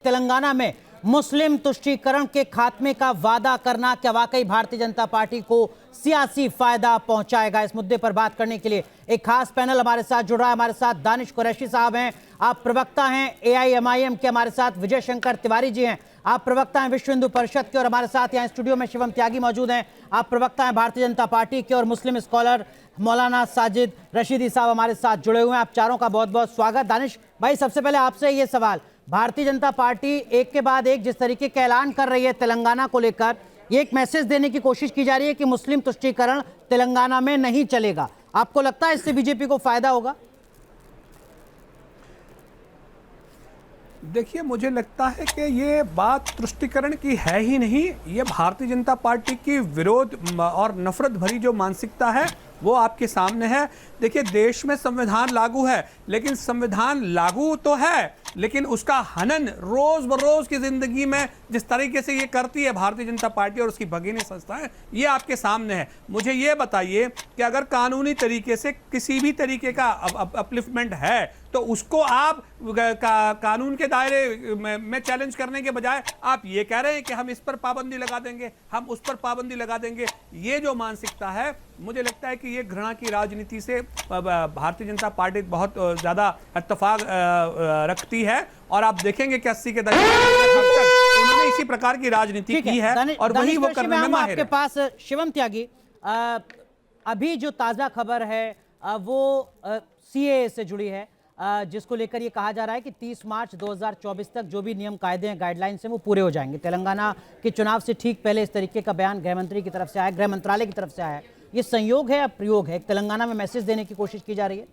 तेलंगाना में मुस्लिम तुष्टीकरण के खात्मे का वादा करना क्या वाकई भारतीय जनता पार्टी को सियासी फायदा पहुंचाएगा? इस मुद्दे पर बात करने के लिए एक खास पैनल हमारे साथ जुड़ रहा है। हमारे साथ दानिश कुरैशी साहब हैं, आप प्रवक्ता हैं एआईएमआईएम के। हमारे साथ विजय शंकर तिवारी जी हैं, आप प्रवक्ता हैं विश्व हिंदू परिषद के। और हमारे साथ यहाँ स्टूडियो में शिवम त्यागी मौजूद हैं, आप प्रवक्ता हैं भारतीय जनता पार्टी के। और मुस्लिम स्कॉलर मौलाना साजिद रशीदी साहब हमारे साथ जुड़े हुए हैं। आप चारों का बहुत बहुत स्वागत। दानिश भाई, सबसे पहले आपसे ये सवाल, भारतीय जनता पार्टी एक के बाद एक जिस तरीके का ऐलान कर रही है तेलंगाना को लेकर, ये एक मैसेज देने की कोशिश की जा रही है कि मुस्लिम तुष्टीकरण तेलंगाना में नहीं चलेगा। आपको लगता है इससे बीजेपी को फायदा होगा? देखिए, मुझे लगता है कि ये बात तुष्टीकरण की है ही नहीं, ये भारतीय जनता पार्टी की विरोध और नफरत भरी जो मानसिकता है वो आपके सामने है। देखिए, देश में संविधान लागू है, लेकिन संविधान लागू तो है, लेकिन उसका हनन रोज बरोज की जिंदगी में जिस तरीके से ये करती है भारतीय जनता पार्टी और उसकी भगिनी संस्थाएं, ये आपके सामने है। मुझे ये बताइए कि अगर कानूनी तरीके से किसी भी तरीके का अपलिफ्टमेंट है तो उसको आप कानून के दायरे में चैलेंज करने के बजाय आप ये कह रहे हैं कि हम इस पर पाबंदी लगा देंगे, हम उस पर पाबंदी लगा देंगे। ये जो मानसिकता है, मुझे लगता है कि ये घृणा की राजनीति से भारतीय जनता पार्टी बहुत ज़्यादा इत्तेफाक रखती है। और आप देखेंगे कि 80 के दशक तक उन्होंने इसी प्रकार की राजनीति की है और वही वो करने में माहिर है। आपके पास शिवम त्यागी, अभी जो ताज़ा खबर है वो सीएए से जुड़ी है, जिसको लेकर ये कहा जा रहा है कि 30 मार्च 2024 तक जो भी नियम कायदे हैं, गाइडलाइंस हैं, वो पूरे हो जाएंगे। तेलंगाना के चुनाव से ठीक पहले इस तरीके का बयान गृह मंत्री की तरफ से आया, गृह मंत्रालय की तरफ से आया है। ये संयोग है या प्रयोग है? तेलंगाना में मैसेज देने की कोशिश की जा रही है?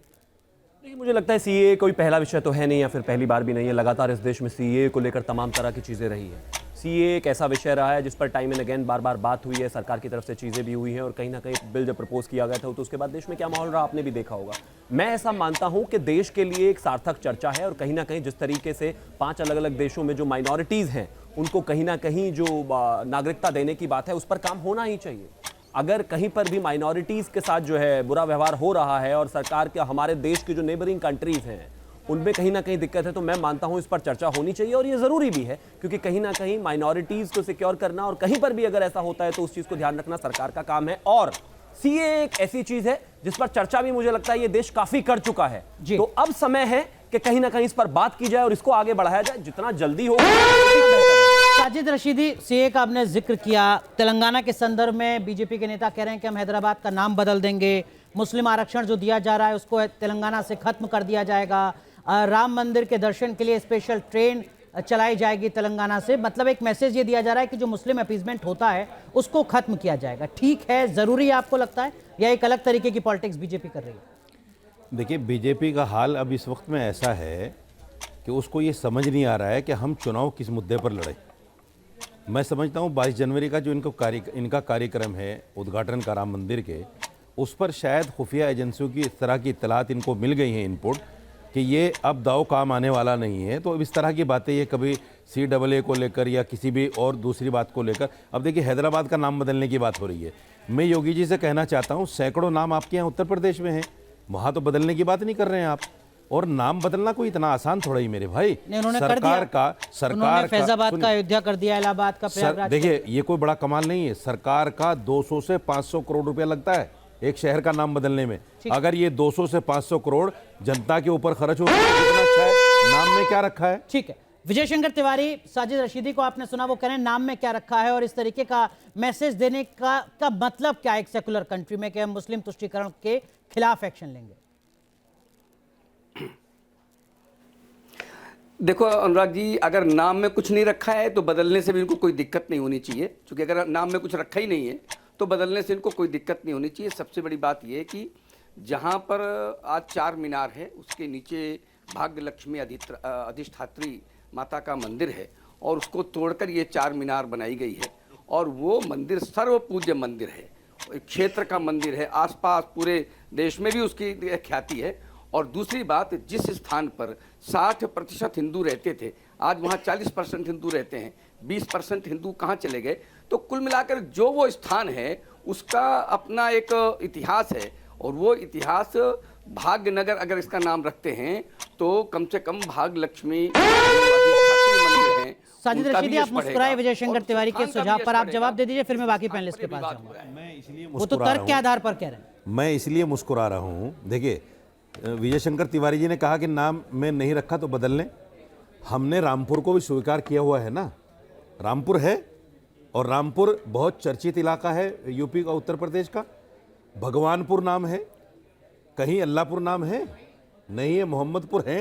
मुझे लगता है सीएए कोई पहला विषय तो है नहीं या फिर पहली बार भी नहीं है। लगातार इस देश में सीएए को लेकर तमाम तरह की चीज़ें रही है। सीएए एक ऐसा विषय रहा है जिस पर टाइम एंड अगेन बार बार बात हुई है, सरकार की तरफ से चीज़ें भी हुई हैं और कहीं ना कहीं बिल जब प्रपोज किया गया था तो उसके बाद देश में क्या माहौल रहा आपने भी देखा होगा। मैं ऐसा मानता हूं कि देश के लिए एक सार्थक चर्चा है और कहीं ना कहीं जिस तरीके से 5 अलग अलग देशों में जो माइनॉरिटीज़ हैं उनको कहीं ना कहीं जो नागरिकता देने की बात है उस पर काम होना ही चाहिए। अगर कहीं पर भी माइनॉरिटीज़ के साथ जो है बुरा व्यवहार हो रहा है और सरकार के हमारे देश की जो नेबरिंग कंट्रीज़ हैं उनमें कहीं ना कहीं दिक्कत है, तो मैं मानता हूं इस पर चर्चा होनी चाहिए और ये ज़रूरी भी है, क्योंकि कहीं ना कहीं माइनॉरिटीज़ को सिक्योर करना और कहीं पर भी अगर ऐसा होता है तो उस चीज़ को ध्यान रखना सरकार का काम है। और सीएए एक ऐसी चीज़ है जिस पर चर्चा भी मुझे लगता है ये देश काफ़ी कर चुका है, तो अब समय है कि कहीं ना कहीं इस पर बात की जाए और इसको आगे बढ़ाया जाए, जितना जल्दी हो। साजिद रशीदी, सीए का आपने जिक्र किया, तेलंगाना के संदर्भ में बीजेपी के नेता कह रहे हैं कि हम हैदराबाद का नाम बदल देंगे, मुस्लिम आरक्षण जो दिया जा रहा है उसको तेलंगाना से खत्म कर दिया जाएगा, राम मंदिर के दर्शन के लिए स्पेशल ट्रेन चलाई जाएगी तेलंगाना से। मतलब एक मैसेज ये दिया जा रहा है कि जो मुस्लिम अपीजमेंट होता है उसको खत्म किया जाएगा। ठीक है, जरूरी है आपको लगता है, या एक अलग तरीके की पॉलिटिक्स बीजेपी कर रही है? देखिए, बीजेपी का हाल अब इस वक्त में ऐसा है कि उसको ये समझ नहीं आ रहा है कि हम चुनाव किस मुद्दे पर लड़े। मैं समझता हूँ 22 जनवरी का जो इनका कार्यक्रम है उद्घाटन का राम मंदिर के, उस पर शायद खुफिया एजेंसियों की इस तरह की इत्तलात इनको मिल गई हैं, इनपुट, कि ये अब दाव काम आने वाला नहीं है। तो इस तरह की बातें ये कभी CAA को लेकर या किसी भी और दूसरी बात को लेकर, अब देखिए हैदराबाद का नाम बदलने की बात हो रही है। मैं योगी जी से कहना चाहता हूँ, सैकड़ों नाम आपके यहाँ उत्तर प्रदेश में हैं, वहाँ तो बदलने की बात नहीं कर रहे हैं आप। और नाम बदलना कोई इतना आसान थोड़ा ही मेरे भाई, सरकार का फैजाबाद का अयोध्या कर दिया, इलाहाबाद का प्रयागराज। देखिए, ये कोई बड़ा कमाल नहीं है, सरकार का 200 से 500 करोड़ रुपया लगता है एक शहर का नाम बदलने में। अगर ये 200 से 500 करोड़ जनता के ऊपर खर्च हो तो कितना अच्छा है, नाम में क्या रखा है। ठीक है, विजय शंकर तिवारी, साजिद रशीदी को आपने सुना, वो कह रहे हैं नाम में क्या रखा है और इस तरीके का मैसेज देने का मतलब क्या है एक सेकुलर कंट्री में कि हम मुस्लिम तुष्टीकरण के खिलाफ एक्शन लेंगे? देखो अनुराग जी, अगर नाम में कुछ नहीं रखा है तो बदलने से भी इनको कोई दिक्कत नहीं होनी चाहिए, क्योंकि अगर नाम में कुछ रखा ही नहीं है तो बदलने से इनको कोई दिक्कत नहीं होनी चाहिए। सबसे बड़ी बात यह है कि जहाँ पर आज 4 मीनार है उसके नीचे भाग्य लक्ष्मी अधिष्ठात्री माता का मंदिर है और उसको तोड़कर ये 4 मीनार बनाई गई है। और वो मंदिर सर्व पूज्य मंदिर है, क्षेत्र का मंदिर है, आसपास पूरे देश में भी उसकी ख्याति है। और दूसरी बात, जिस स्थान पर 60% हिंदू रहते थे आज वहाँ 40% हिंदू रहते हैं, 20% हिंदू कहाँ चले गए। तो कुल मिलाकर जो वो स्थान है उसका अपना एक इतिहास है और वो इतिहास भाग्यनगर अगर इसका नाम रखते हैं तो कम से कम भाग्य लक्ष्मी मंदिर है साजिद उनका भी रशीदी, आप यश मुस्कुराए बढ़ेगा विजय शंकर और तिवारी के खान का भी सुझाव यश पर। आप बढ़ेगा। जवाब दे दीजिए, फिर मैं बाकी पैनलिस्ट के बड़ी पास बात जाऊंगा। हुआ है। मैं इसलिए वो तो मुस्कुरा तर्क रहा के हूं, आधार पर कह रहे हैं। मैं इसलिए मुस्कुरा रहा हूं। देखिए, विजय शंकर तिवारी जी ने कहा कि नाम में नहीं रखा तो बदल लें। हमने रामपुर को भी स्वीकार किया हुआ है ना, रामपुर है, और रामपुर बहुत चर्चित इलाका है यूपी का, उत्तर प्रदेश का। भगवानपुर नाम है, कहीं अल्लाहपुर नाम है नहीं है, मोहम्मदपुर है,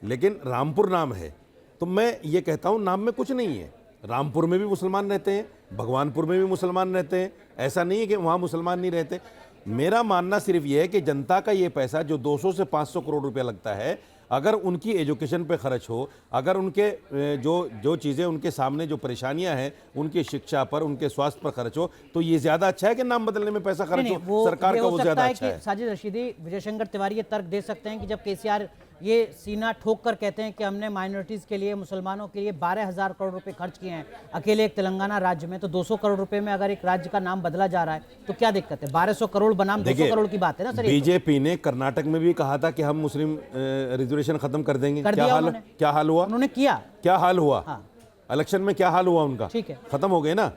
लेकिन रामपुर नाम है। तो मैं ये कहता हूँ नाम में कुछ नहीं है। रामपुर में भी मुसलमान रहते हैं, भगवानपुर में भी मुसलमान रहते हैं, ऐसा नहीं है कि वहाँ मुसलमान नहीं रहते। मेरा मानना सिर्फ ये है कि जनता का ये पैसा जो 200 से 500 करोड़ रुपया लगता है, अगर उनकी एजुकेशन पे खर्च हो, अगर उनके जो चीज़ें उनके सामने जो परेशानियां हैं, उनकी शिक्षा पर, उनके स्वास्थ्य पर खर्च हो, तो ये ज़्यादा अच्छा है कि नाम बदलने में पैसा खर्च नहीं, हो। सरकार ये का हो वो सकता ज़्यादा है अच्छा कि है। साजिद रशीदी, विजय शंकर तिवारी ये तर्क दे सकते हैं कि जब केसीआर ये सीना ठोक कर कहते हैं कि हमने माइनॉरिटीज के लिए, मुसलमानों के लिए 12,000 करोड़ रुपए खर्च किए हैं अकेले एक तेलंगाना राज्य में, तो 200 करोड़ रुपए में अगर एक राज्य का नाम बदला जा रहा है तो क्या दिक्कत है? 1200 करोड़ बनाम 200 करोड़ की बात है ना सर। बीजेपी ने कर्नाटक में भी कहा था कि हम मुस्लिम रिजर्वेशन खत्म कर देंगे। कर क्या दिया हाल, उन्होंने। क्या हाल हुआ? उन्होंने किया। क्या हाल हुआ? हाँ। इलेक्शन में क्या हाल हुआ उनका? ठीक है। खत्म हो गए ना।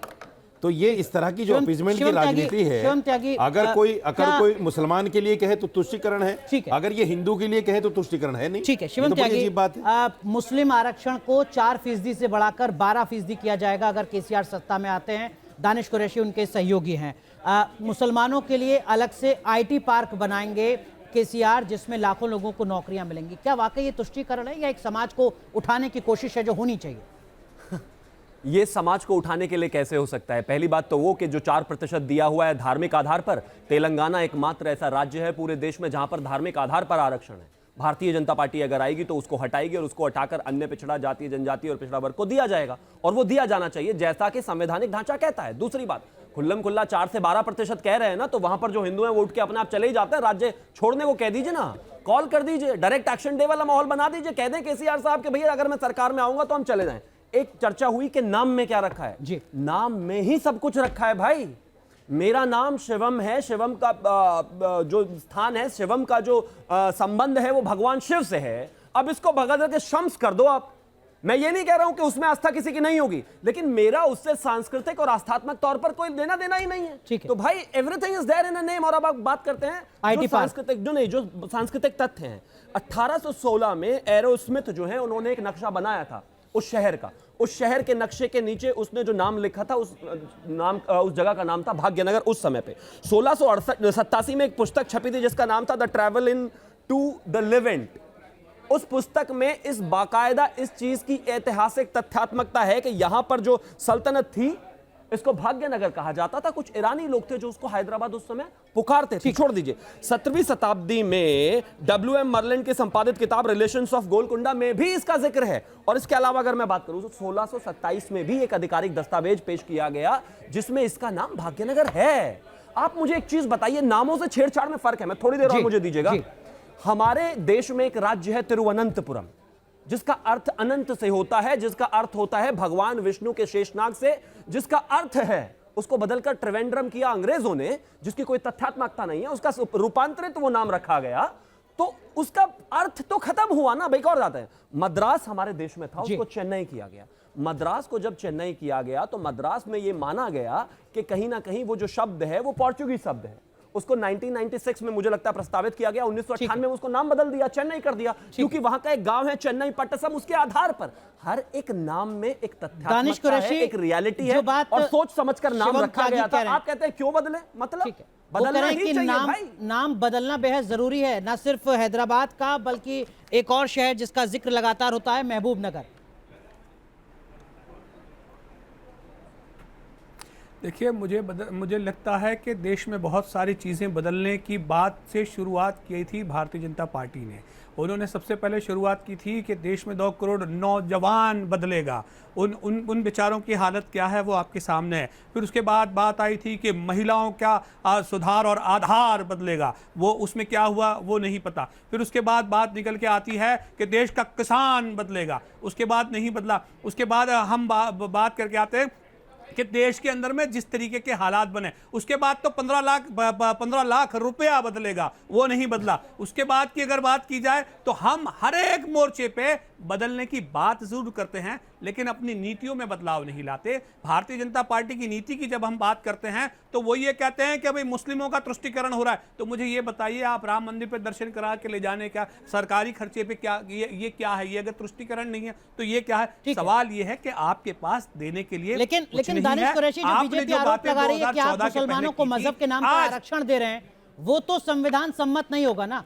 तो ये इस तरह की जो शिवम अपीजमेंट की त्यागी- राजनीति है, शिवम त्यागी, अगर क्या- कोई मुसलमान के लिए कहे तो तुष्टीकरण है, ठीक है। अगर ये हिंदू के लिए कहे तो तुष्टीकरण है नहीं। ठीक है ये शिवम तो बड़ी त्यागी, अजीब बात है। मुस्लिम आरक्षण को 4% से बढ़ाकर 12% किया जाएगा अगर केसीआर सत्ता में आते हैं। दानिश कुरैशी उनके सहयोगी हैं। मुसलमानों के लिए अलग से IT पार्क बनाएंगे केसीआर, जिसमें लाखों लोगों को नौकरियां मिलेंगी। क्या वाकई ये तुष्टीकरण है या एक समाज को उठाने की कोशिश है जो होनी चाहिए? ये समाज को उठाने के लिए कैसे हो सकता है? पहली बात तो वो कि जो 4% दिया हुआ है धार्मिक आधार पर, तेलंगाना एकमात्र ऐसा राज्य है पूरे देश में जहां पर धार्मिक आधार पर आरक्षण है। भारतीय जनता पार्टी अगर आएगी तो उसको हटाएगी और उसको हटाकर अन्य पिछड़ा जातीय, जनजातीय और पिछड़ा वर्ग को दिया जाएगा, और वो दिया जाना चाहिए जैसा कि संवैधानिक ढांचा कहता है। दूसरी बात, खुल्लम खुल्ला 4 से 12% कह रहे हैं ना, तो वहां पर जो हिंदू हैं वो उठ के अपने आप चले ही जाते हैं। राज्य छोड़ने को कह दीजिए ना, कॉल कर दीजिए, डायरेक्ट एक्शन डे वाला माहौल बना दीजिए, कह दें केसीआर साहब कि भैया अगर मैं सरकार में आऊंगा तो हम चले जाएं। एक चर्चा हुई कि नाम में क्या रखा है जी, नाम में ही सब कुछ रखा है भाई। मेरा नाम शिवम है, शिवम का जो स्थान है, शिवम का जो संबंध है वो भगवान शिव से है। अब इसको भगत के शम्स कर दो आप। मैं ये नहीं कह रहा हूं कि उसमें आस्था किसी की नहीं होगी, लेकिन मेरा उससे सांस्कृतिक और आस्थात्मक तौर पर कोई लेना देना ही नहीं है। ठीक है। तो भाई everything is there in a name. और अब आप बात करते हैं IT जो पार्क। सांस्कृतिक जो सांस्कृतिक तथ्य हैं। 1816 में एरोस्मिथ जो है उन्होंने एक नक्शा बनाया था उस शहर का। उस शहर के नक्शे के नीचे उसने जो नाम लिखा था उस जगह का नाम था भाग्यनगर। उस समय पे 1687 में एक पुस्तक छपी थी जिसका नाम था the travel into the Levant. उस पुस्तक में इस बाकायदा इस चीज की ऐतिहासिक तथ्यात्मकता है कि यहां पर जो सल्तनत थी इसको भाग्यनगर कहा जाता था। कुछ ईरानी लोग थे जो उसको हैदराबाद उस समय पुकारते थे। छोड़ दीजिए, 17वीं शताब्दी में WM मर्लिन की संपादित किताब रिलेशंस ऑफ गोलकुंडा में भी इसका जिक्र है। और इसके अलावा अगर मैं बात करूं तो 1627 में भी एक आधिकारिक दस्तावेज पेश किया गया जिसमें इसका नाम भाग्यनगर है। आप मुझे एक चीज बताइए, नामों से छेड़छाड़ में फर्क है। मैं थोड़ी देर और मुझे दीजिएगा। हमारे देश में एक राज्य है तिरुवनंतपुरम, जिसका अर्थ अनंत से होता है, जिसका अर्थ होता है भगवान विष्णु के शेषनाग से, जिसका अर्थ है उसको बदलकर त्रिवेंद्रम किया अंग्रेजों ने, जिसकी कोई तथ्यात्मकता नहीं है, उसका रूपांतरित वो नाम रखा गया, तो उसका अर्थ तो खत्म हुआ ना। एक और जाता है, मद्रास हमारे देश में था, उसको चेन्नई किया गया। मद्रास को जब चेन्नई किया गया तो मद्रास में यह माना गया कि कहीं ना कहीं वो जो शब्द है वो पोर्चुगीज शब्द है। उसको 1996 में मुझे लगता है प्रस्तावित किया गया। 1998 में उसको नाम बदल दिया, चेन्नई कर दिया, क्योंकि वहां का एक गांव है चेन्नई पट्टसम। उसके आधार पर हर एक नाम में एक तथ्यात्मकता है, एक रियलिटी है, और सोच समझकर नाम रखा गया था। आप कहते हैं क्यों बदले? मतलब बदलना ही चाहिए भाई। नाम बदलना बेहद जरूरी है, ना सिर्फ हैदराबाद का बल्कि एक और शहर जिसका जिक्र लगातार होता है, महबूब नगर। देखिए, मुझे लगता है कि देश में बहुत सारी चीज़ें बदलने की बात से शुरुआत की थी भारतीय जनता पार्टी ने। उन्होंने सबसे पहले शुरुआत की थी कि देश में 2 करोड़ नौजवान बदलेगा। उन बेचारों की हालत क्या है वो आपके सामने है। फिर उसके बाद बात आई थी कि महिलाओं का सुधार और आधार बदलेगा, वो उसमें क्या हुआ वो नहीं पता। फिर उसके बाद बात निकल के आती है कि देश का किसान बदलेगा, उसके बाद नहीं बदला। उसके बाद हम बात करके आते हैं कि देश के अंदर में जिस तरीके के हालात बने, उसके बाद तो 15 लाख रुपया बदलेगा, वो नहीं बदला। उसके बाद की अगर बात की जाए तो हम हर एक मोर्चे पे बदलने की बात जरूर करते हैं, लेकिन अपनी नीतियों में बदलाव नहीं लाते। भारतीय जनता पार्टी की नीति की जब हम बात करते हैं तो वो ये कहते हैं कि भाई मुस्लिमों का तुष्टीकरण हो रहा है। तो मुझे ये बताइए, आप राम मंदिर पे दर्शन करा के ले जाने का सरकारी खर्चे पे क्या ये क्या है? ये अगर तुष्टीकरण नहीं है तो ये क्या है? सवाल ये है कि आपके पास देने के लिए लेकिन कुछ नहीं दानिश है। कुरैशी, जो आपने बीजेपी जो आरोप बातें लगा रही है कि आप 2014 के मुसलमानों पहले को की थी, मजहब के नाम पर आज आरक्षण दे रहे हैं, वो तो संविधान सम्मत नहीं होगा ना।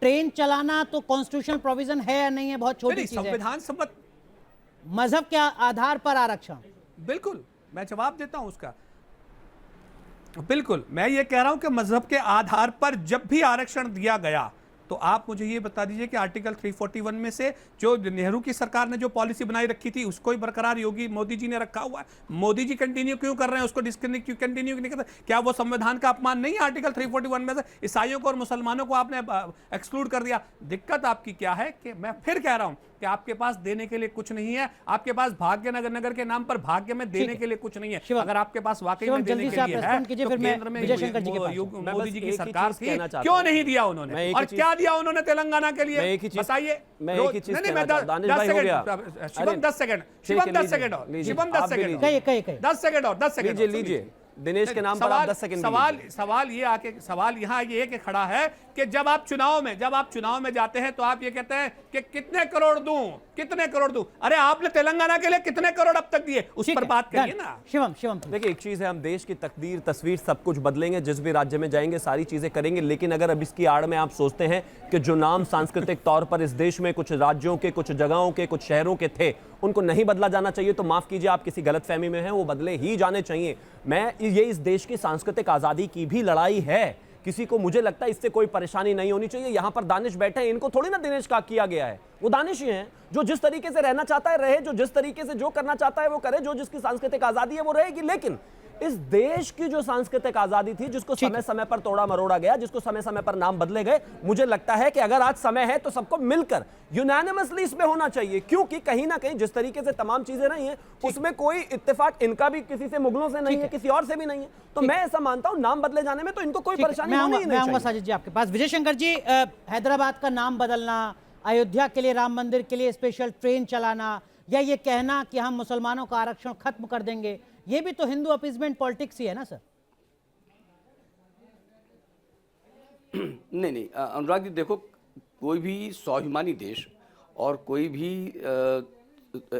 ट्रेन चलाना तो कॉन्स्टिट्यूशनल प्रोविजन है या नहीं है, बहुत छोटी नहीं, चीज है। संविधान सम्मत, मजहब के आधार पर आरक्षण, बिल्कुल मैं जवाब देता हूं उसका। बिल्कुल मैं ये कह रहा हूं कि मजहब के आधार पर जब भी आरक्षण दिया गया, तो आप मुझे ये बता दीजिए कि आर्टिकल 341 में से जो नेहरू की सरकार ने जो पॉलिसी बनाई रखी थी उसको ही बरकरार योगी मोदी जी ने रखा हुआ है। मोदी जी कंटिन्यू क्यों कर रहे हैं उसको? डिस्कनेक्ट क्यों कंटिन्यू नहीं करते? क्या वो संविधान का अपमान नहीं है? आर्टिकल 341 में से ईसाइयों को और मुसलमानों को आपने एक्सक्लूड कर दिया। दिक्कत आपकी क्या है कि मैं फिर कह रहा हूं कि आपके पास देने के लिए कुछ नहीं है। आपके पास भाग्य नगर के नाम पर भाग्य में देने के लिए कुछ नहीं है। अगर आपके पास वाकई में देने के लिए है तो केंद्र में मोदी जी की सरकार थी, क्यों नहीं दिया उन्होंने? और क्या दिया उन्होंने तेलंगाना के लिए? बताइए। मैं एक ही चीज कहना चाहता हूं। दानिश भाई हो गया। शिवम 10 सेकंड, शिवम 10 सेकंड और, शिवम 10 सेकंड, 10 सेकंड और, 10 सेकंड लीजिए दिनेश के नाम पर आप 10 सेकंड। सवाल यहाँ ये कि खड़ा है कि जब आप चुनाव में जाते हैं तो आप ये कहते हैं कि कितने करोड़ दूं। अरे आपने तेलंगाना के लिए कितने करोड़ अब तक दिए, उस पर बात करिए ना। शिवम देखिए, एक चीज है, हम देश की तकदीर, तस्वीर सब कुछ बदलेंगे, जिस भी राज्य में जाएंगे सारी चीजें करेंगे, लेकिन अगर अब इसकी आड़ में आप सोचते हैं कि जो नाम सांस्कृतिक तौर पर इस देश में कुछ राज्यों के, कुछ जगहों के, कुछ शहरों के थे, उनको नहीं बदला जाना चाहिए, तो माफ कीजिए, आप किसी गलतफहमी में हैं। वो बदले ही जाने चाहिए। ये इस देश की सांस्कृतिक आजादी की भी लड़ाई है। किसी को, मुझे लगता है, इससे कोई परेशानी नहीं होनी चाहिए। यहां पर दानिश बैठे हैं, इनको थोड़ी ना दिनेश का किया गया है। वो दानिश ही हैं, जो जिस तरीके से रहना चाहता है रहे, जो जिस तरीके से जो करना चाहता है वो करे, जो जिसकी सांस्कृतिक आजादी है वो रहेगी। लेकिन इस देश की जो सांस्कृतिक आजादी थी, जिसको समय समय पर तोड़ा मरोड़ा गया, जिसको समय समय पर नाम बदले गए, मुझे लगता है कि अगर आज समय है तो सबको मिलकर यूनानिमसली इसमें होना चाहिए। क्योंकि कहीं ना कहीं जिस तरीके से तमाम चीजें रही हैं, उसमें कोई इत्तेफाक इनका भी किसी से, मुगलों से नहीं है, किसी और से भी नहीं है। तो मैं ऐसा मानता हूं, नाम बदले जाने में तो इनको कोई परेशानी होनी ही नहीं चाहिए। साजिद जी आपके पास। विजय शंकर जी, हैदराबाद का नाम बदलना, अयोध्या के लिए, राम मंदिर के लिए स्पेशल ट्रेन चलाना, या ये कहना कि हम मुसलमानों का आरक्षण खत्म कर देंगे, ये भी तो हिंदू अपीजमेंट पॉलिटिक्स ही है ना सर? नहीं, अनुराग जी, देखो, कोई भी स्वाभिमानी देश और कोई भी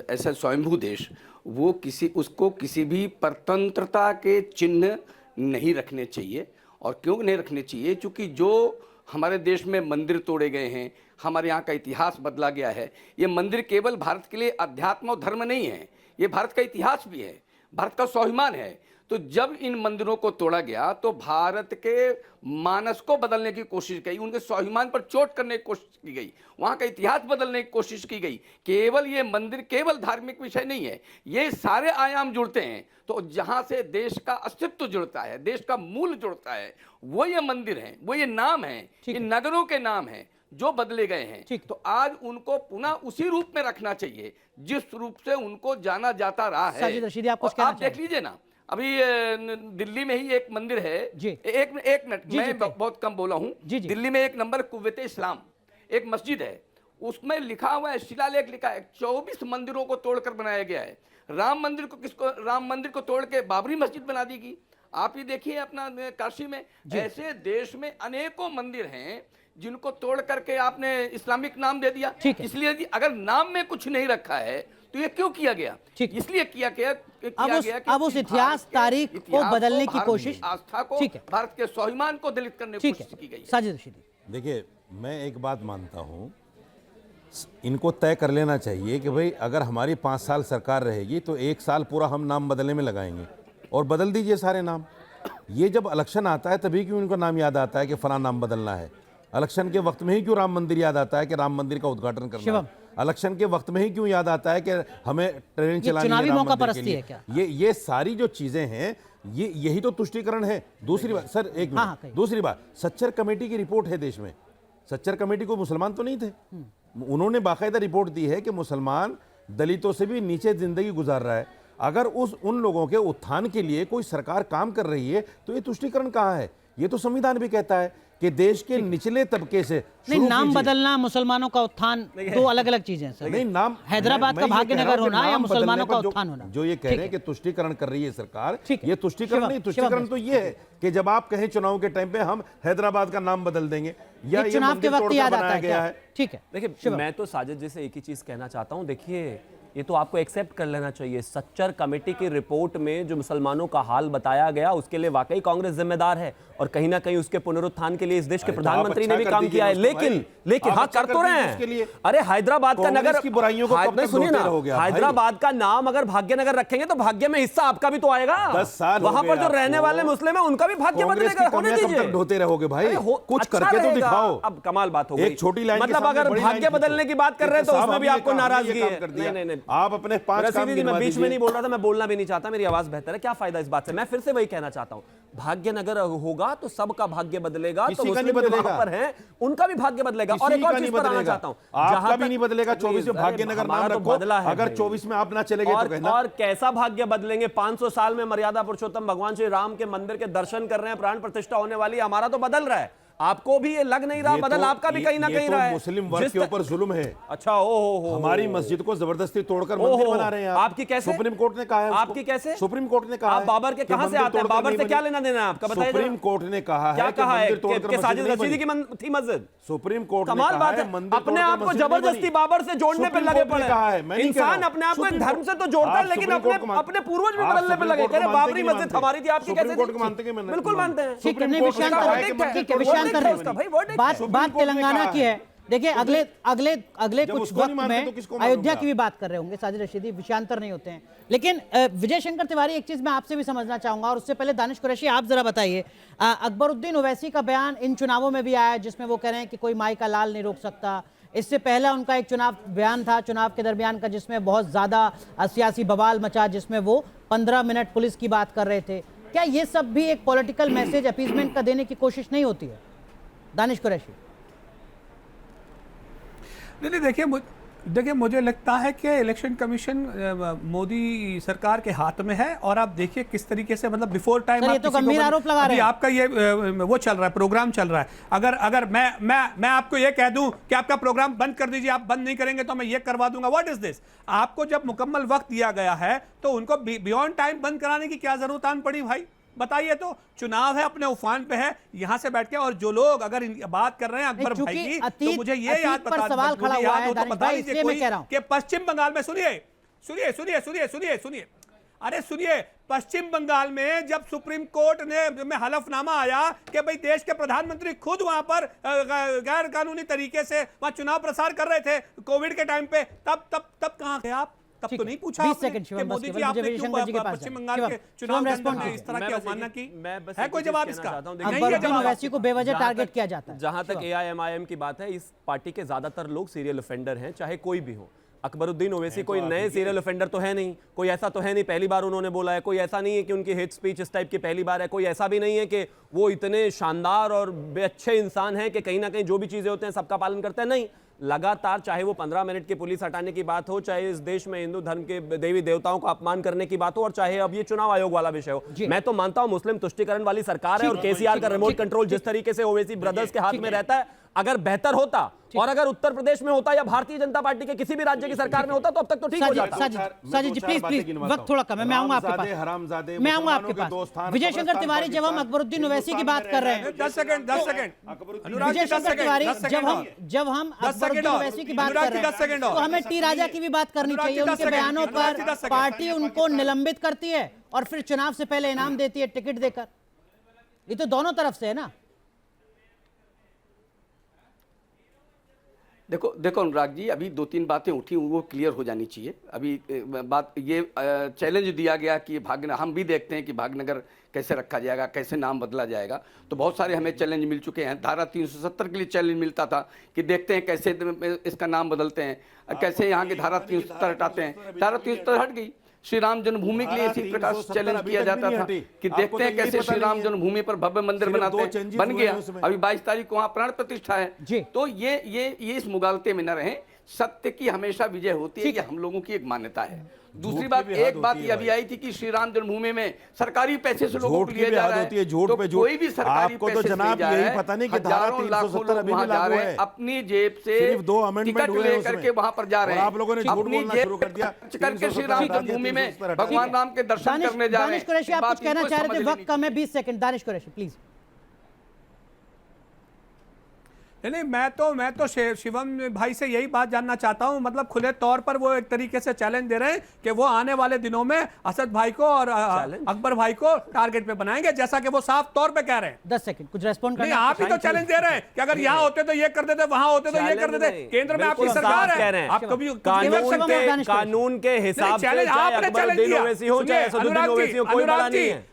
ऐसा स्वयंभू देश, वो उसको किसी भी परतंत्रता के चिन्ह नहीं रखने चाहिए। और क्यों नहीं रखने चाहिए? क्योंकि जो हमारे देश में मंदिर तोड़े गए हैं, हमारे यहाँ का इतिहास बदला गया है। ये मंदिर केवल भारत के लिए अध्यात्म और धर्म नहीं है, ये भारत का इतिहास भी है, भारत का स्वाभिमान है। तो जब इन मंदिरों को तोड़ा गया तो भारत के मानस को बदलने की कोशिश की, उनके स्वाभिमान पर चोट करने की कोशिश की गई, वहाँ का इतिहास बदलने की कोशिश की गई। केवल ये मंदिर केवल धार्मिक विषय नहीं है, ये सारे आयाम जुड़ते हैं। तो जहाँ से देश का अस्तित्व जुड़ता है, देश का मूल जुड़ता है, वो ये मंदिर है, वो ये नाम है, ये नगरों के नाम है जो बदले गए हैं। तो आज उनको पुनः उसी रूप में रखना चाहिए जिस रूप से उनको जाना जाता रहा है। आप देख लीजिए ना, अभी दिल्ली में ही एक मंदिर है। एक मिनट, मैं बहुत कम बोला हूं। दिल्ली में एक नंबर कुव्वते इस्लाम एक मस्जिद है, उसमें लिखा हुआ है, शिलालेख लिखा है, 24 मंदिरों को तोड़कर बनाया गया है। राम मंदिर को तोड़ के बाबरी मस्जिद बना दी गई। आप ही देखिए अपना काशी में, ऐसे देश में अनेकों मंदिर हैं जिनको तोड़ करके आपने इस्लामिक नाम दे दिया। इसलिए अगर नाम में कुछ नहीं रखा है तो ये क्यों किया गया? इसलिए किया गया कि अब उस इतिहास, तारीख को बदलने की कोशिश, आस्था को, भारत के स्वाभिमान को दलित करने की कोशिश की गई। साजिद रशीदी, देखिए, मैं एक बात मानता हूं, इनको तय कर लेना चाहिए कि भाई अगर हमारी 5 साल सरकार रहेगी तो 1 साल पूरा हम नाम बदलने में लगाएंगे, और बदल दीजिए सारे नाम। ये जब इलेक्शन आता है तभी क्यों इनको नाम याद आता है कि फला नाम बदलना है? इलेक्शन के वक्त में ही क्यों राम मंदिर याद आता है कि राम मंदिर का उद्घाटन करना है? इलेक्शन के वक्त में ही क्यों याद आता है कि हमें ट्रेन चलानी है राम मंदिर के लिए? ये सारी जो चीजें हैं, यही तो तुष्टीकरण है। दूसरी बात सर, एक मिनट, दूसरी बात, सच्चर कमेटी की रिपोर्ट है देश में। सच्चर कमेटी को मुसलमान तो नहीं थे, उन्होंने बाकायदा रिपोर्ट दी है कि मुसलमान दलितों से भी नीचे जिंदगी गुजार रहा है। अगर उन लोगों के उत्थान के लिए कोई सरकार काम कर रही है तो ये तुष्टीकरण कहाँ है? ये तो संविधान भी कहता है कि देश के निचले तबके से नहीं, शुरू नाम कीजिए। बदलना, मुसलमानों का उत्थान, दो अलग अलग चीजें हैं सर। नहीं, नाम हैदराबाद मैं का ये कह भाग्यनगर रहा हूं कि होना या नाम मुसलमानों बदलने का पर उत्थान होना। जो ये कह ठीक रहे हैं है। कि तुष्टीकरण कर रही है सरकार, ठीक है। ये तुष्टीकरण शिवम, नहीं, तुष्टीकरण तो ये है कि जब आप कहें चुनाव के टाइम पे हम हैदराबाद का नाम बदल देंगे या ये ये चुनाव के मंदिर वक्त तोड़कर याद आता बनाया है गया क्या? है। ठीक है। देखिए, मैं तो साजिद जी से एक ही चीज कहना चाहता हूं। देखिए, ये तो आपको एक्सेप्ट कर लेना चाहिए, सच्चर कमेटी की रिपोर्ट में जो मुसलमानों का हाल बताया गया उसके लिए वाकई कांग्रेस जिम्मेदार है और कहीं ना कहीं उसके पुनरुत्थान के लिए इस देश के अरे तो प्रधानमंत्री आप ने अच्छा भी कर काम दीजिए किया है। उसको भाई। लेकिन आप हाँ, अच्छा कर कर तो रहे दीजिए उसके लिए। हैं। अरे हैदराबाद का कांग्रेस नगर की बुराइयों को कब नहीं, तक सुनिए ढोते ना, रहोगे आप भाई? हैदराबाद का नाम अगर भाग्यनगर रखेंगे तो भाग्य में हिस्सा आपका भी तो आएगा। 10 साल हो वहां गए पर जो आपको। रहने वाले मुस्लिम है उनका भी भाग्य कांग्रेस बदलेगा। की होने कमियां कब दीजिए। तक ढोते रहोगे भाई? अरे कुछ अच्छा करके तो रहेगा। दिखाओ। अब कमाल बात हो गई। एक छोटी लाइन के मतलब सामने अगर बड़ी भाग्य लाइन बदलने खींचो। की बात कर रहे हैं तो साहब, उसमें भी हमने आपको ये नाराजगी काम है। कर दिया। नहीं, आप अपने 5 काम रसीदी जी, मैं गिनवा बीच में दीजिए। नहीं बोल रहा था, मैं बोलना भी नहीं चाहता, मेरी आवाज बेहतर है, क्या फायदा इस बात से। मैं फिर से वही कहना चाहता हूं, भाग्यनगर होगा तो सबका भाग्य बदलेगा, तो किसी का नहीं मुस्लिम जो बदलेगा। वहां पर हैं उनका भी भाग्य बदलेगा। और किसी एक का और नहीं चीज पर आना बदलेगा। चाहता हूं, आपका भी नहीं बदलेगा। 24 में भाग्यनगर नाम रखो, अगर 24 में आप ना चले गए तो कहना। और कैसा भाग्य बदलेंगे? 500 साल में मर्यादा पुरुषोत्तम भगवान श्री राम के मंदिर के दर्शन कर रहे हैं, प्राण प्रतिष्ठा होने वाली है, हमारा तो बदल रहा है। आपको भी ये लग नहीं रहा, बदल आपका भी कहीं ना कहीं रहा है। मुस्लिम वर्ग के ऊपर जुल्म है। अच्छा, ओ हमारी मस्जिद को जबरदस्ती तोड़कर मंदिर बना रहे हैं आप। आपकी कैसे? सुप्रीम कोर्ट ने कहा है उसको। आपकी कैसे? सुप्रीम कोर्ट ने कहा आप है बाबर के कि कहां से मंदिर आते हैं? तोड़कर बाबर नहीं से क्या बनी। लेना देना है आपका? बताइए सुप्रीम कोर्ट ने कहा है क्या कि कहा है मंदिर तोड़कर कि मस्जिद साजिद नहीं रशीदी बनी। की थी मस्जिद? सुप्रीम कोर्ट ने कमाल कहा बात है है, मंदिर अपने तोड़कर आप को मस्जिद नहीं जबरदस्ती बनी। बाबर से जोड़ने पे सुप्रीम लगे कोर्ट ने पड़े। कहा है, मैं नहीं कह रहा इंसान हूं। अपने आप को सुप्रीम धर्म कोर्ट- से तो जोड़ता है, आप लेकिन सुप्रीम अपने कोर्ट को मान- अपने पूर्वज भी आप बदलने पे सुप्रीम लगे। कोर्ट को अरे मानते बाबरी कि नहीं मस्जिद मानते? हमारी थी, आपकी सुप्रीम कैसे कोर्ट को थी? मानते कि नहीं? बिल्कुल मानते हैं। ठीक है, नहीं, कोर्ट ने विषयांतर कहा है, है कि ठीक है, मंदिर विषयांतर तोड़कर है। उसका भाई verdict बात है। बात तेलंगाना की है। देखिए, अगले अगले अगले जब कुछ उसको नहीं वक्त मानते में तो किसको मानोगे अयोध्या आप? की भी बात कर रहे होंगे साजिद रशीदी, विषयांतर नहीं होते हैं। लेकिन विजय शंकर तिवारी, एक चीज मैं आपसे भी समझना चाहूंगा, और उससे पहले दानिश कुरैशी आप जरा बताइए, अकबरुद्दीन ओवैसी का बयान इन चुनावों में भी आया है जिसमें वो कह रहे हैं कि कोई माई का लाल नहीं रोक सकता। इससे पहला उनका एक चुनाव बयान था, चुनाव के दरमियान का, जिसमें बहुत ज्यादा सियासी बवाल मचा, जिसमें वो 15 मिनट पुलिस की बात कर रहे थे। क्या ये सब भी एक पॉलिटिकल मैसेज, अपीजमेंट का देने की कोशिश नहीं होती है? दानिश कुरैशी। नहीं, देखिए मुझे लगता है कि इलेक्शन कमीशन मोदी सरकार के हाथ में है, और आप देखिए किस तरीके से, मतलब बिफोर टाइम सर, ये तो गंभीर आरोप लगा रहे हैं। आपका ये वो चल रहा है, प्रोग्राम चल रहा है। अगर मैं आपको ये कह दूं कि आपका प्रोग्राम बंद कर दीजिए, आप बंद नहीं करेंगे तो मैं ये करवा दूंगा, व्हाट इज दिस? आपको जब मुकम्मल वक्त दिया गया है तो उनको बियॉन्ड टाइम बंद कराने की क्या जरूरत आन पड़ी भाई? बताइए तो। चुनाव है, अपने उफान पे है, यहां से बैठ के, और जो लोग अगर बात कर रहे हैं अकबर भाई की, तो मुझे ये याद पर सवाल खड़ा हुआ है, दानिश भाई, इसलिए मैं कह रहा हूं कि पश्चिम बंगाल में, सुनिए, अरे सुनिए, पश्चिम बंगाल में जब सुप्रीम कोर्ट में हलफनामा आया कि भाई देश के प्रधानमंत्री खुद वहां पर गैर कानूनी तरीके से वहां चुनाव प्रसार कर रहे थे कोविड के टाइम पे, तब कहां थे आप? तब तो नहीं पूछा 20 सेकंड शिवम, मोदी बस जी आपने क्यों शंकर जी के पास पश्चिम बंगाल के शिवम, चुनाव के रेस्पॉन्ड अंदर इस तरह की अवमानना की? है कोई एक जवाब चीज इसका? कहना चाहता हूं। नहीं है अकबरुद्दीन जवाब। ओवैसी को बेवजह टारगेट किया जाता है। जहां तक एआईएमआईएम की बात है, इस पार्टी के ज्यादातर लोग सीरियल ऑफेंडर हैं, चाहे कोई भी हो। अकबरुद्दीन ओवैसी कोई नए सीरियल ऑफेंडर तो है नहीं, कोई ऐसा तो है नहीं पहली बार उन्होंने बोला है, कोई ऐसा नहीं है कि उनकी हेट स्पीच इस टाइप की पहली बार है, कोई ऐसा भी नहीं है कि वो इतने शानदार और अच्छे इंसान हैं कि कहीं ना कहीं जो भी चीजें होते हैं सबका पालन करते हैं। नहीं, लगातार, चाहे वो 15 मिनट की पुलिस हटाने की बात हो, चाहे इस देश में हिंदू धर्म के देवी देवताओं को अपमान करने की बात हो, और चाहे अब ये चुनाव आयोग वाला विषय हो, मैं तो मानता हूं मुस्लिम तुष्टीकरण वाली सरकार है, और केसीआर का रिमोट कंट्रोल जिस तरीके से ओवैसी ब्रदर्स के हाथ में रहता है, अगर बेहतर होता और अगर उत्तर प्रदेश में होता या भारतीय जनता पार्टी के किसी भी राज्य की सरकार में होता तो अब तक तो ठीक हो जाता। साजिद जी प्लीज, वक्त थोड़ा कम है, मैं आऊंगा आपके पास, मैं आऊंगा आपके पास। विजय शंकर तिवारी, जब हम अकबरुद्दीन ओवैसी की बात कर रहे हैं, 10 सेकंड विजय शंकर तिवारी, जब हम अकबरुद्दीन ओवैसी की बात कर रहे हैं, तो हमें टी राजा की भी बात करनी चाहिए। उनके बयानों पर पार्टी उनको निलंबित करती है और फिर चुनाव से पहले इनाम देती है टिकट देकर। ये तो दोनों तरफ से है ना। देखो अनुराग जी, अभी 2-3 बातें उठी वो क्लियर हो जानी चाहिए। अभी बात ये चैलेंज दिया गया कि भागनगर, हम भी देखते हैं कि भागनगर कैसे रखा जाएगा, कैसे नाम बदला जाएगा, तो बहुत सारे हमें चैलेंज मिल चुके हैं। धारा 370 के लिए चैलेंज मिलता था कि देखते हैं कैसे इसका नाम बदलते हैं, कैसे यहाँ की धारा 370 हटाते हैं। धारा 370 हट गई। श्री राम जन्मभूमि के लिए इसी प्रकार से चैलेंज किया जाता था कि देखते हैं कैसे श्री राम जन्मभूमि पर भव्य मंदिर बनाते हैं, बन गया। अभी 22 तारीख को वहाँ प्राण प्रतिष्ठा है। तो ये इस मुगालते में न रहें। सत्य की हमेशा विजय होती है, ठीक ये है। हम लोगों की एक मान्यता है। दूसरी की बात, भी हद एक बात होती ये है अभी भाई। आई थी कि श्री राम जन्मभूमि में सरकारी पैसे से लोगों झूठ को की लिया भी जा हद रहा होती है, झूठ तो पे झूठ। कोई भी सरकारी आपको तो पैसे से जनाब नहीं जा रहा यही है। पता नहीं कि धारा हजारों लाखों 370 लोग अभी भी वहां जा लागू रहे है। हैं, अपनी जेब से सिर्फ 2 अमेंडमेंट टिकट हुए हैं लेकर उसमें। के वहां पर जा रहे और हैं। आप लोगों ने झूठ अपनी बोलना जेब शुरू कर दिया। खर्च करके श्री 370 राम हटा दिया, जन्मभूमि में 370 हटा दिया। भगवान राम के दर्शन करने जा रहे दानिश हैं। कुरैशी, आप बात कुछ कहना इनको चाह रहे समझ थे, लेनी वक्त कम है, 20 सेकंड। दानिश कुरैशी प्लीज। नहीं, मैं तो शिवम भाई से यही बात जानना चाहता हूं, मतलब खुले तौर पर वो एक तरीके से चैलेंज दे रहे हैं कि वो आने वाले दिनों में असद भाई को और अकबर भाई को टारगेट पे बनाएंगे, जैसा कि वो साफ तौर पे कह रहे हैं। 10 सेकंड, कुछ रेस्पॉन्ड नहीं, करना। आप ही तो चैलेंज दे रहे हैं कि अगर यहाँ होते तो ये कर देते, वहां होते तो ये कर देते। केंद्र में आपकी सरकार है, आप कभी कानून के हिसाब से चैलेंज चाहे आपने अकबर चैलेंज उद्दीन दिया। ओवैसी हो चाहे असदुद्दीन ओवैसी हो, कोई बड़ा नहीं है।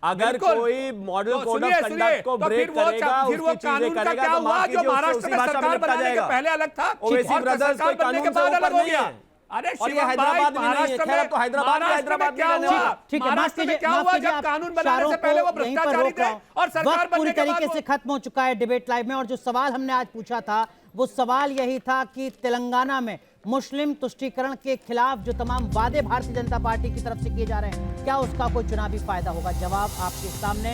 अगर कोई मॉडल कोड ऑफ कंडक्ट को ब्रेक करेगा, उसकी चीजें करेगा, तो माफ कीजिए, उससे उसी भाषा में निपटा जाएगा। पहले अलग था, ओवैसी ब्रदर्स कोई कानून से ऊपर नहीं है। अरे और ये हैदराबाद में नहीं है। खैर, अब तो हैदराबाद में हैदराबाद में रहने वाला। ठीक है, माफ कीजिए, क्या हुआ जब कानून बनाने से पहले वो भ्रष्टाचारी थे और सरकार वक्त पूरी बनने के बाद तरीके से खत्म हो चुका है डिबेट लाइव में। और जो सवाल हमने आज पूछा था, वो सवाल यही था कि तेलंगाना में मुस्लिम तुष्टीकरण के खिलाफ जो तमाम वादे भारतीय जनता पार्टी की तरफ से किए जा रहे हैं, क्या उसका कोई चुनावी फायदा होगा? जवाब आपके सामने।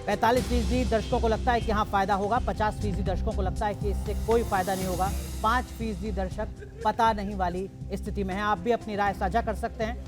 45% दर्शकों को लगता है कि हाँ फायदा होगा, 50% दर्शकों को लगता है कि इससे कोई फायदा नहीं होगा, 5% दर्शक पता नहीं वाली स्थिति में है। आप भी अपनी राय साझा कर सकते हैं।